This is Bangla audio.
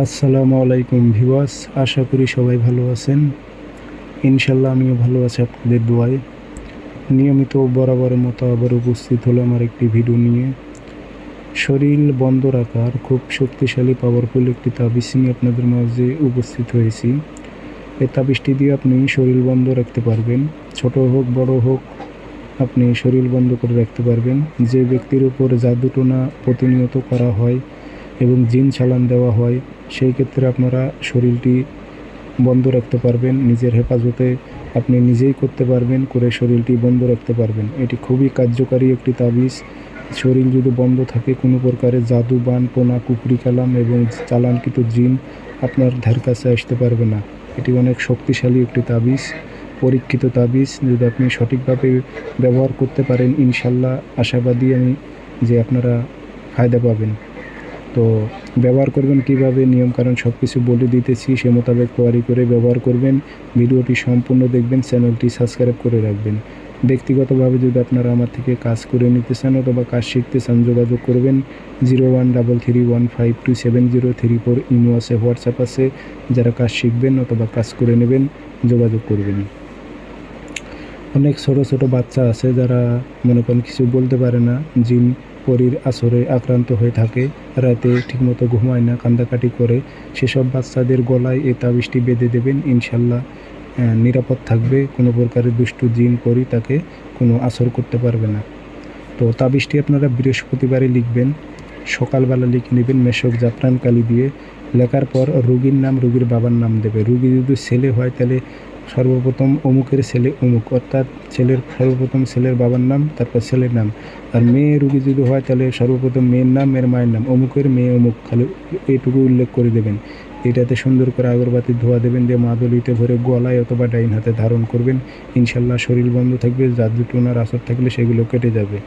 আসসালামু আলাইকুম ভিউয়ার্স, আশা করি সবাই ভালো আছেন। ইনশাল্লাহ আমিও ভালো আছি আপনাদের দোয়ায়। নিয়মিত বরাবরের মতো আবার উপস্থিত হলাম আর একটি ভিডিও নিয়ে। শরীর বন্ধ রাখার খুব শক্তিশালী পাওয়ারফুল একটি তাবিজ নিয়ে আপনাদের মাঝে উপস্থিত হয়েছি। এই তাবিজটি দিয়ে আপনি শরীর বন্ধ রাখতে পারবেন, ছোট হোক বড় হোক, আপনি শরীর বন্ধ করে রাখতে পারবেন। যে ব্যক্তির উপর জাদুটোনা প্রতিনিয়ত করা হয় এবং জিন চালান দেওয়া হয়, সেই ক্ষেত্রে আপনারা শরীরটি বন্ধ রাখতে পারবেন। নিজের হেফাজতে আপনি নিজেই করতে পারবেন, করে শরীরটি বন্ধ রাখতে পারবেন। এটি খুবই কার্যকারী একটি তাবিজ। শরীর যদি বন্ধ থাকে, কোনো প্রকারের জাদু বান টোনা কুফরি কালাম এবং চালানকৃত জিন আপনার ধার কাছে আসতে পারবে না। এটি অনেক শক্তিশালী একটি তাবিজ, পরীক্ষিত তাবিজ। যদি আপনি সঠিকভাবে ব্যবহার করতে পারেন, ইনশাল্লাহ আশাবাদী আমি যে আপনারা ফায়দা পাবেন। তো ব্যবহার করবেন কিভাবে, নিয়মকানুন সব কিছু বলে দিতেছি, সে মোতাবেক তৈরি করে ব্যবহার করবেন। ভিডিওটি সম্পূর্ণ দেখবেন, চ্যানেলটি সাবস্ক্রাইব করে রাখবেন। ব্যক্তিগতভাবে যদি আপনারা আমার থেকে কাজ করে নিতে চান অথবা কাজ শিখতে চান, যোগাযোগ করবেন 0133152703 ইমো আছে, হোয়াটসঅ্যাপ আছে। যারা কাজ শিখবেন অথবা কাজ করে নেবেন, যোগাযোগ করবেন। অনেক ছোট ছোট বাচ্চা আছে যারা মনে করেন কিছু বলতে পারে না, জিন পরীর আসরে আক্রান্ত হয়ে থাকে, রাতে ঠিকমতো ঘুমায় না, কান্দাকাটি করে। সেসব বাচ্চাদের গলায় এই তাবিজটি বেঁধে দেবেন, ইনশাল্লাহ নিরাপদ থাকবে। কোনো প্রকারের দুষ্টু জিন পরী তাকে কোনো আসর করতে পারবে না। তো তাবিজটি আপনারা বৃহস্পতিবারে লিখবেন, সকালবেলা লিখে নেবেন মেশক জাফরান কালি দিয়ে। লেখার পর রোগীর নাম, রোগীর বাবার নাম দেবে। রোগী যদি ছেলে হয় তাহলে সর্বপ্রথম অমুকের ছেলে অমুক, অর্থাৎ সর্বপ্রথম ছেলের বাবার নাম, তারপর ছেলের নাম। আর মেয়ে রোগী যদি হয় তাহলে সর্বপ্রথম মেয়ের নাম, মেয়ের মায়ের নাম, অমুকের মেয়ে অমুক, খালি এইটুকু উল্লেখ করে দেবেন। এটাতে সুন্দর করে আগরবাতি ধোয়া দেবেন, দিয়ে মাদুলিতে ভরে গলায় অথবা ডাইন হাতে ধারণ করবেন। ইনশাল্লাহ শরীর বন্ধ থাকবে, জাদু টোনার আসর থাকলে সেগুলো কেটে যাবে।